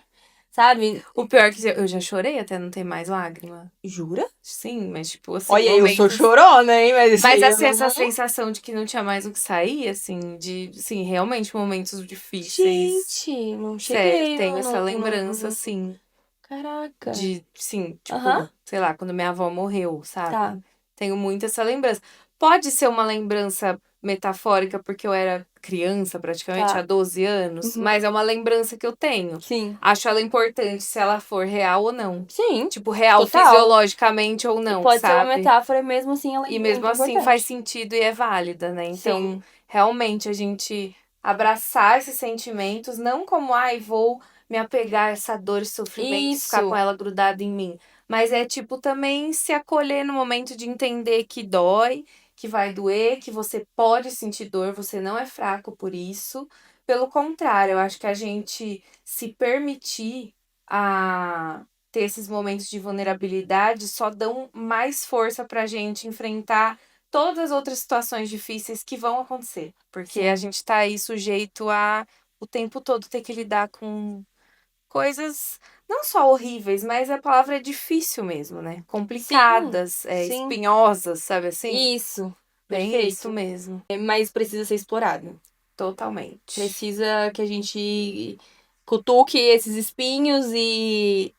Sabe? O pior é que eu já chorei até não ter mais lágrima. Jura? Sim, mas tipo assim, Olha, eu sou momentos. chorona, hein? Mas isso Mas aí eu assim, não. essa sensação de que não tinha mais o que sair, assim, de, sim, realmente momentos difíceis. Gente, não Sério, cheguei. tenho essa lembrança, Não. assim, Caraca. de, sim, Aham. tipo, sei lá, quando minha avó morreu, Tá. sabe? Tenho muito essa lembrança. Pode ser uma lembrança metafórica, porque eu era criança, praticamente, há Tá. 12 anos, Uhum. mas é uma lembrança que eu tenho. Sim. Acho ela importante se ela for real ou não. Sim. Tipo, real Total. fisiologicamente ou E não, pode ser uma sabe? metáfora, e mesmo assim ela é E mesmo muito assim faz importante. sentido e é válida, né? Então, Sim. realmente a gente abraçar esses sentimentos, não como, ai, vou me apegar a essa dor e sofrimento e ficar com Isso. ela grudada em mim. Mas é tipo também se acolher no momento de entender que dói, que vai doer, que você pode sentir dor, você não é fraco por isso. Pelo contrário, eu acho que a gente se permitir a ter esses momentos de vulnerabilidade só dão mais força pra gente enfrentar todas as outras situações difíceis que vão acontecer. Porque a Sim. gente tá aí sujeito a o tempo todo ter que lidar com coisas não só horríveis, mas a palavra é difícil mesmo, né? Sim. Complicadas, Sim. espinhosas, sabe assim? Isso. Bem isso Perfeito. mesmo. Mas precisa ser explorado. Totalmente. Precisa que a gente cutuque esses espinhos e,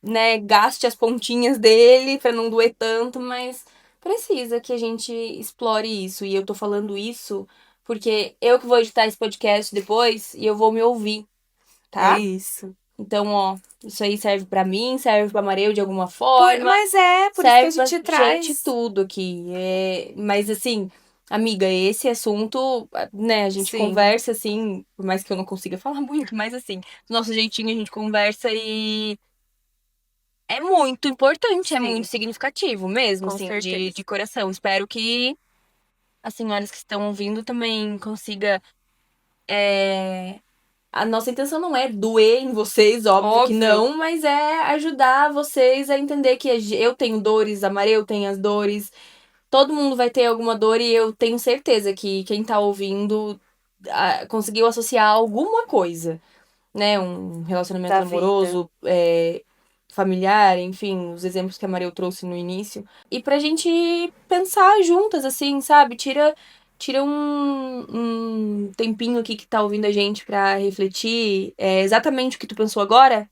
né, gaste as pontinhas dele pra não doer tanto, mas precisa que a gente explore isso. E eu tô falando isso porque eu que vou editar esse podcast depois e eu vou me ouvir, É tá? isso. Então, ó, isso aí serve pra mim, serve pra Mareu de alguma forma, Mas por isso que a serve pra gente gente traz. tudo aqui. Mas assim, amiga, esse assunto, né, a gente Sim, conversa assim, por mais que eu não consiga falar muito, mas assim, do nosso jeitinho a gente conversa e é muito importante, é muito sim, significativo mesmo, com assim, de certeza. coração. Espero que as senhoras que estão ouvindo também consiga. A nossa intenção não é doer em vocês, óbvio que Óbvio. não, mas é ajudar vocês a entender que eu tenho dores, a Mareu tem as dores, todo mundo vai ter alguma dor e eu tenho certeza que quem tá ouvindo conseguiu associar alguma coisa, né? Um relacionamento Da vida. amoroso, familiar, enfim, os exemplos que a Maria trouxe no início. E pra gente pensar juntas, assim, sabe? Tira um tempinho aqui que tá ouvindo a gente pra refletir. É exatamente o que tu pensou agora?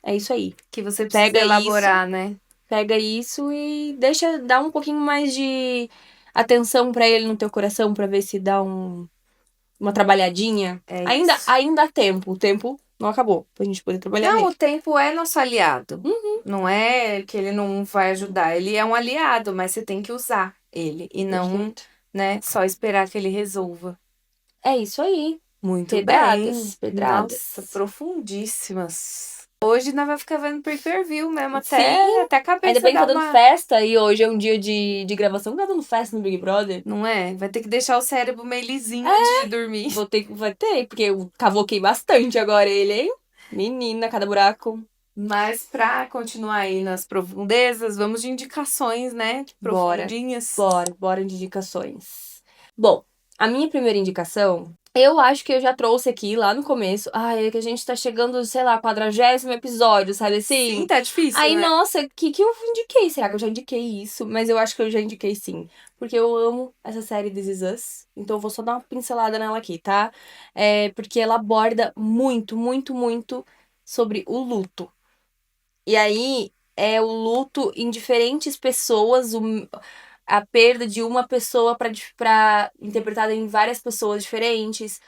É isso aí. Que você precisa Pega isso, elaborar, né? pega isso e deixa dar um pouquinho mais de atenção pra ele no teu coração pra ver se dá uma trabalhadinha. É Ainda, isso. ainda há tempo. O tempo não acabou pra gente poder trabalhar Não, o nele. tempo é nosso aliado. Uhum. Não é que ele não vai ajudar. Ele é um aliado, mas você tem que usar ele e não, Perfeito. né, só esperar que ele resolva. É isso aí. Muito bem. Pedradas, Nossa, pedradas. profundíssimas. Hoje nós vamos ficar vendo pay-per-view mesmo, Sim, até a ainda cabeça bem que tá dar dando uma. festa e hoje é um dia de gravação. Tá dando festa no Big Brother. Não é? Vai ter que deixar o cérebro meio lisinho É, antes de dormir. vai ter, porque eu cavoquei bastante agora ele, hein? Menina, cada buraco. Mas pra continuar aí nas profundezas, vamos de indicações, né? Bora, Profundinhas. bora de indicações. Bom, a minha primeira indicação, eu acho que eu já trouxe aqui lá no começo. Ai, é que a gente tá chegando, sei lá, 40º episódio, sabe Sim, assim? tá difícil, Aí, né? nossa, o que eu indiquei? Será que eu já indiquei isso? Mas eu acho que eu já indiquei sim. Porque eu amo essa série This Is Us. Então eu vou só dar uma pincelada nela aqui, tá? Porque ela aborda muito, muito, muito sobre o luto. E aí é o luto em diferentes pessoas, a perda de uma pessoa para interpretada em várias pessoas diferentes.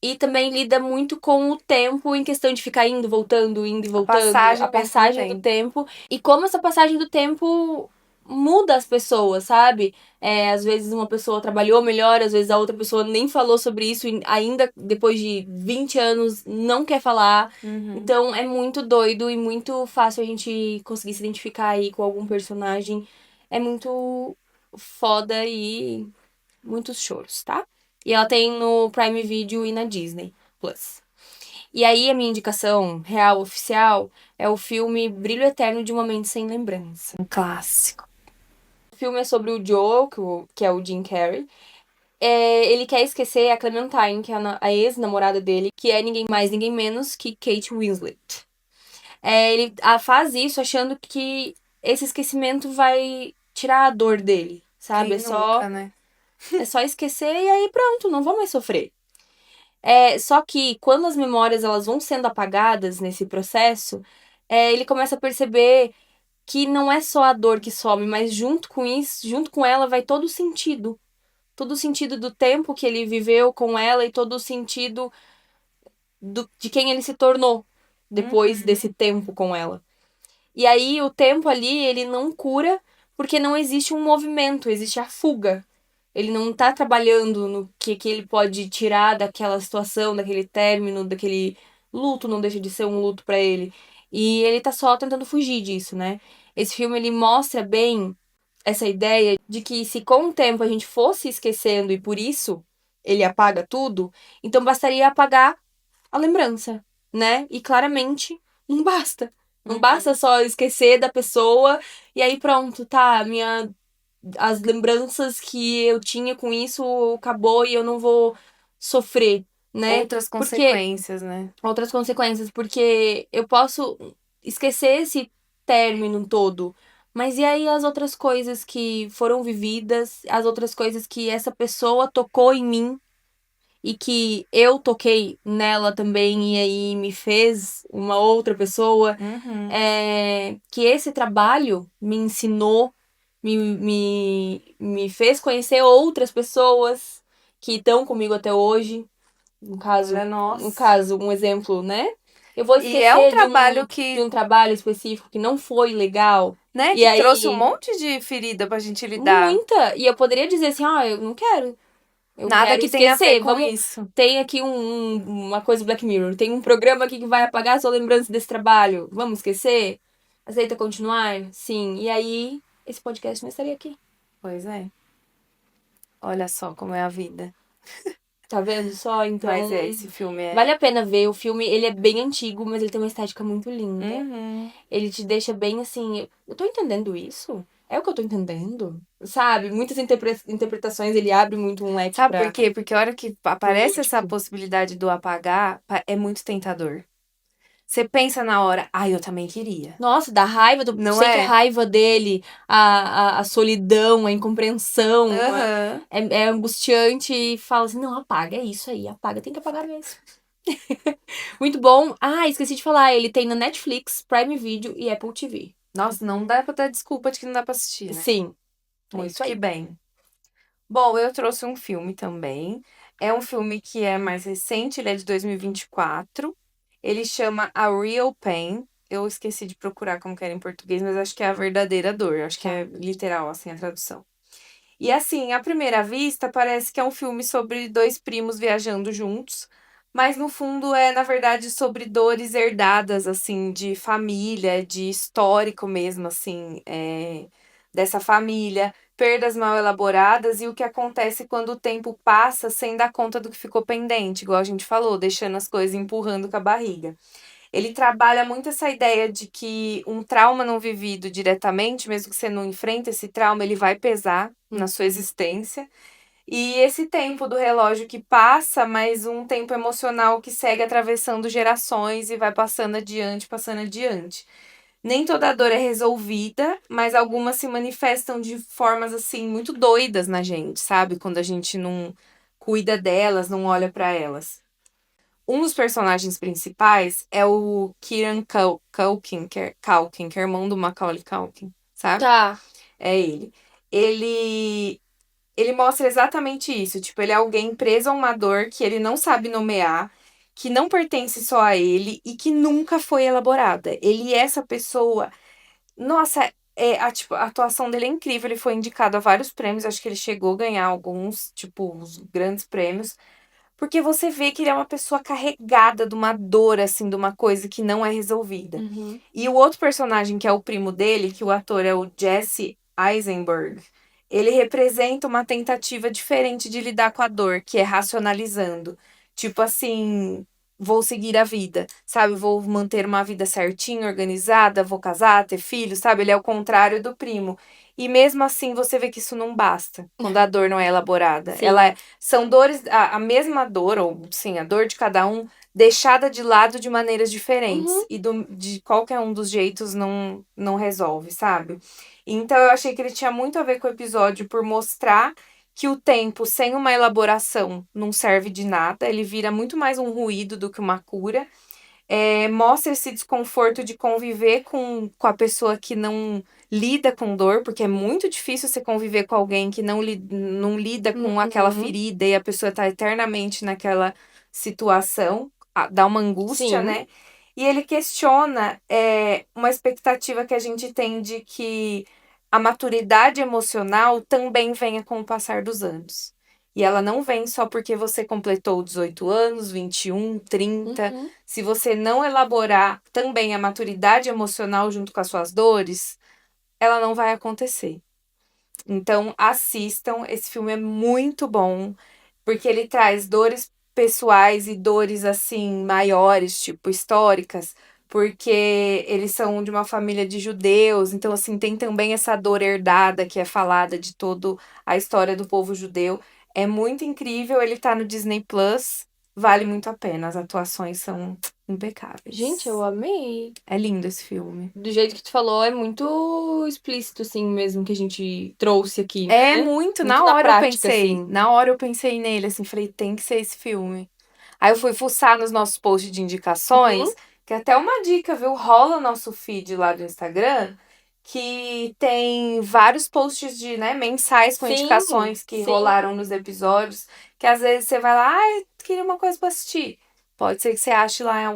E também lida muito com o tempo em questão de ficar indo e A voltando, a passagem mesmo do passagem do tempo. tempo e como essa passagem do tempo muda as pessoas, sabe? Às vezes uma pessoa trabalhou melhor, às vezes a outra pessoa nem falou sobre isso e ainda depois de 20 anos não quer falar. Uhum. Então é muito doido e muito fácil a gente conseguir se identificar aí com algum personagem. É muito foda e muitos choros, tá? E ela tem no Prime Video e na Disney Plus. E aí a minha indicação real oficial é o filme Brilho Eterno de uma Mente Sem Lembrança. Um clássico. O filme é sobre o Joel, que é o Jim Carrey. Ele quer esquecer a Clementine, que é a ex-namorada dele, que é ninguém mais, ninguém menos que Kate Winslet. Ele faz isso achando que esse esquecimento vai tirar a dor dele, sabe? Quem nunca, né? É só esquecer e aí pronto, não vou mais sofrer. Só que quando as memórias elas vão sendo apagadas nesse processo, ele começa a perceber que não é só a dor que some, mas junto com isso, junto com ela vai todo o sentido. Todo o sentido do tempo que ele viveu com ela e todo o sentido de quem ele se tornou depois Uhum. desse tempo com ela. E aí o tempo ali, ele não cura porque não existe um movimento, existe a fuga. Ele não tá trabalhando no que ele pode tirar daquela situação, daquele término, daquele luto, não deixa de ser um luto pra ele. E ele tá só tentando fugir disso, né? Esse filme ele mostra bem essa ideia de que se com o tempo a gente fosse esquecendo e por isso ele apaga tudo, então bastaria apagar a lembrança, né? E claramente não basta. Não basta Uhum. só esquecer da pessoa e aí pronto, tá, as lembranças que eu tinha com isso acabou e eu não vou sofrer, né? Outras Porque consequências, né? outras consequências, porque eu posso esquecer esse término todo, mas e aí as outras coisas que foram vividas, as outras coisas que essa pessoa tocou em mim e que eu toquei nela também e aí me fez uma outra pessoa. Que esse trabalho me ensinou, me fez conhecer outras pessoas que estão comigo até hoje. No caso, Olha, no nossa. caso, um exemplo, né? Eu vou E é um esquecer trabalho de que, um trabalho específico que não foi legal. né, E que trouxe um aí, monte de ferida pra gente lidar. muita. E eu poderia dizer assim, eu não quero. Eu Nada quero que tenha a ver esquecer. com Vamos. isso. Tem aqui uma coisa Black Mirror. Tem um programa aqui que vai apagar a sua lembrança desse trabalho. Vamos esquecer? Aceita continuar? Sim. E aí, esse podcast não estaria aqui. Pois é. Olha só como é a vida. Tá vendo só? Então, Mas esse filme é. vale a pena ver. O filme, ele é bem antigo, mas ele tem uma estética muito linda. Uhum. Ele te deixa bem assim, eu tô entendendo isso? É o que eu tô entendendo? Sabe? Muitas interpretações, ele abre muito um leque Sabe por pra quê? Porque a hora que pro aparece essa lúdico. possibilidade do apagar, é muito tentador. Você pensa na hora, eu também queria. Nossa, dá raiva, tu Não sente a é? raiva dele, a solidão, a incompreensão. Aham. É angustiante e fala assim, não, apaga, é isso aí, apaga, tem que apagar mesmo. Muito bom. Ah, esqueci de falar, ele tem na Netflix, Prime Video e Apple TV. Nossa, não dá pra dar desculpa de que não dá pra assistir, né? Sim, é isso Muito que aí. bem. Bom, eu trouxe um filme também. É um filme que é mais recente, ele é de 2024. Ele chama A Real Pain. Eu esqueci de procurar como que era em português, mas acho que é a verdadeira dor. Acho que Tá. é literal, assim, a tradução. E assim, à primeira vista, parece que é um filme sobre dois primos viajando juntos, mas no fundo é, na verdade, sobre dores herdadas, assim, de família, de histórico mesmo, assim, dessa família, perdas mal elaboradas e o que acontece quando o tempo passa sem dar conta do que ficou pendente, igual a gente falou, deixando as coisas empurrando com a barriga. Ele trabalha muito essa ideia de que um trauma não vivido diretamente, mesmo que você não enfrente esse trauma, ele vai pesar na sua existência. E esse tempo do relógio que passa, mas um tempo emocional que segue atravessando gerações e vai passando adiante, passando adiante. Nem toda dor é resolvida, mas algumas se manifestam de formas assim muito doidas na gente, sabe? Quando a gente não cuida delas, não olha para elas. Um dos personagens principais é o Kieran Culkin, que é irmão do Macaulay Culkin, sabe? Tá. É ele. Ele ele mostra exatamente isso, tipo, ele é alguém preso a uma dor que ele não sabe nomear, que não pertence só a ele e que nunca foi elaborada. Ele é essa pessoa. Nossa, tipo, a atuação dele é incrível. Ele foi indicado a vários prêmios, acho que ele chegou a ganhar alguns, tipo, os grandes prêmios. Porque você vê que ele é uma pessoa carregada de uma dor, assim, de uma coisa que não é resolvida. Uhum. E o outro personagem, que é o primo dele, que o ator é o Jesse Eisenberg, ele representa uma tentativa diferente de lidar com a dor, que é racionalizando. Tipo assim, vou seguir a vida, sabe? Vou manter uma vida certinha, organizada, vou casar, ter filhos, sabe? Ele é o contrário do primo. E mesmo assim, você vê que isso não basta, quando a dor não é elaborada. Sim. São dores, a mesma dor, ou sim, a dor de cada um, deixada de lado de maneiras diferentes. Uhum. E de qualquer um dos jeitos não resolve, sabe? Então eu achei que ele tinha muito a ver com o episódio por mostrar que o tempo sem uma elaboração não serve de nada, ele vira muito mais um ruído do que uma cura. Mostra esse desconforto de conviver com a pessoa que não lida com dor, porque é muito difícil você conviver com alguém que não lida com aquela Uhum. ferida e a pessoa tá eternamente naquela situação, dá uma angústia, Sim. né? E ele questiona uma expectativa que a gente tem de que a maturidade emocional também venha com o passar dos anos. E ela não vem só porque você completou 18 anos, 21, 30. Uhum. Se você não elaborar também a maturidade emocional junto com as suas dores, ela não vai acontecer. Então, assistam. Esse filme é muito bom, porque ele traz dores pessoais e dores assim maiores, tipo históricas, porque eles são de uma família de judeus, então assim tem também essa dor herdada que é falada de toda a história do povo judeu. É muito incrível, ele tá no Disney Plus, vale muito a pena. As atuações são impecáveis. Gente, eu amei. É lindo esse filme. Do jeito que tu falou, é muito explícito, assim, mesmo, que a gente trouxe aqui, É né? muito, Muito na na hora eu prática, pensei. assim. Na hora eu pensei nele, assim, falei, tem que ser esse filme. Aí eu fui fuçar nos nossos posts de Uhum. indicações, que é até uma dica, viu? Rola o nosso feed lá do Instagram, que tem vários posts de, né, mensais com Sim, indicações que sim, rolaram nos episódios, que às vezes você vai lá, ai, queria uma coisa pra assistir. Pode ser que você ache lá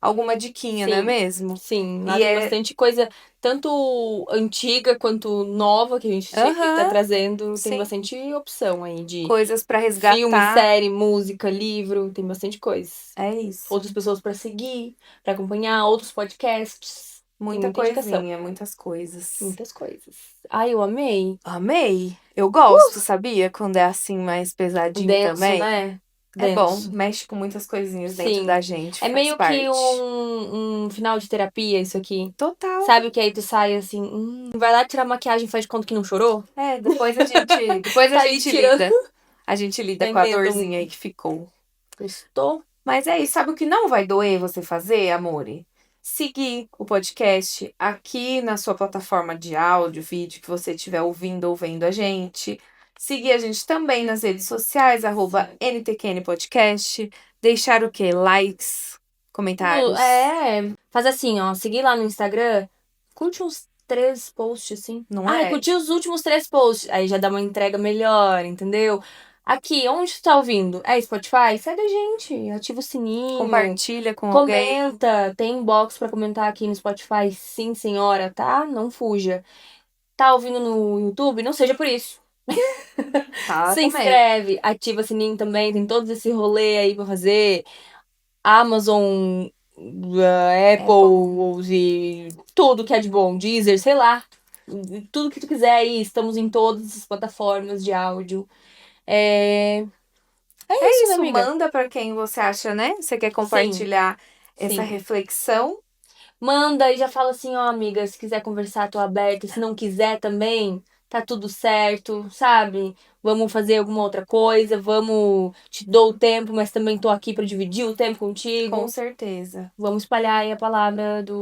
alguma diquinha, não é sim. mesmo? Sim, lá E tem é. bastante coisa, tanto antiga quanto nova, que a gente sempre tá Aham, trazendo. Tem sim. bastante opção aí de Coisas pra filme, resgatar. série, música, livro, tem bastante coisa. É isso. Outras pessoas pra seguir, pra acompanhar, outros podcasts. Tem Muita muita indicação, coisinha, muitas coisas. muitas coisas. Ai, eu amei. Amei. Eu gosto, sabia? Quando é assim mais pesadinho Denso, também. né? É bom, Denso. mexe com muitas coisinhas dentro Sim. da gente, É faz meio que parte. um final de terapia, isso aqui. Total. Sabe que aí tu sai assim, vai lá tirar maquiagem e faz de conta que não chorou? É, depois a Tá ali gente tirando. lida. A gente lida com a Emenda dorzinha aí que ficou. gostou? Mas é isso, sabe o que não vai doer você fazer, amore? Seguir o podcast aqui na sua plataforma de áudio, vídeo que você estiver ouvindo ou vendo a gente. Seguir a gente também nas redes sociais, @NTQN Podcast. Deixar o quê? Likes, comentários. Faz assim, ó, seguir lá no Instagram, curte uns 3 posts, assim. Não Ai, é? curti os últimos 3 posts. Aí já dá uma entrega melhor, entendeu? Aqui, onde tu tá ouvindo? É Spotify? Segue a gente, ativa o sininho, Compartilha com alguém. comenta. Tem box pra comentar aqui no Spotify, sim, senhora, tá? Não fuja. Tá ouvindo no YouTube? Não seja por isso. Tá Se também. inscreve, ativa o sininho também, tem todo esse rolê aí pra fazer. Amazon, Apple. Apple e tudo que é de bom, Deezer, sei lá. Tudo que tu quiser aí, estamos em todas as plataformas de áudio. É, é É isso, minha isso, amiga. manda pra quem você acha, né? Você quer Sim, compartilhar essa sim. reflexão? Manda e já fala assim, ó, amiga, se quiser conversar, tô aberta. Se não quiser também, tá tudo certo, sabe? Vamos fazer alguma outra coisa, vamos, te dou o tempo, mas também tô aqui pra dividir o tempo Com contigo. certeza. Vamos espalhar aí a palavra Da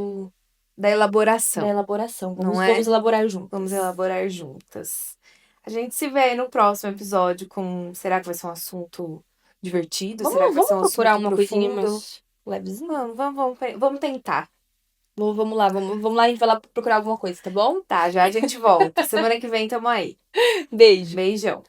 da elaboração, elaboração. não Vamos é? elaborar Vamos juntas. elaborar juntas. A gente se vê aí no próximo episódio com. Será que vai ser um assunto divertido? Será que vai ser Vamos um procurar assunto uma coisinha profundo? mais levezinha? Vamos tentar. Vamos lá, vamos lá, a gente vai lá procurar alguma coisa, tá bom? Tá, já a gente volta. Semana que vem tamo aí. Beijo. Beijão.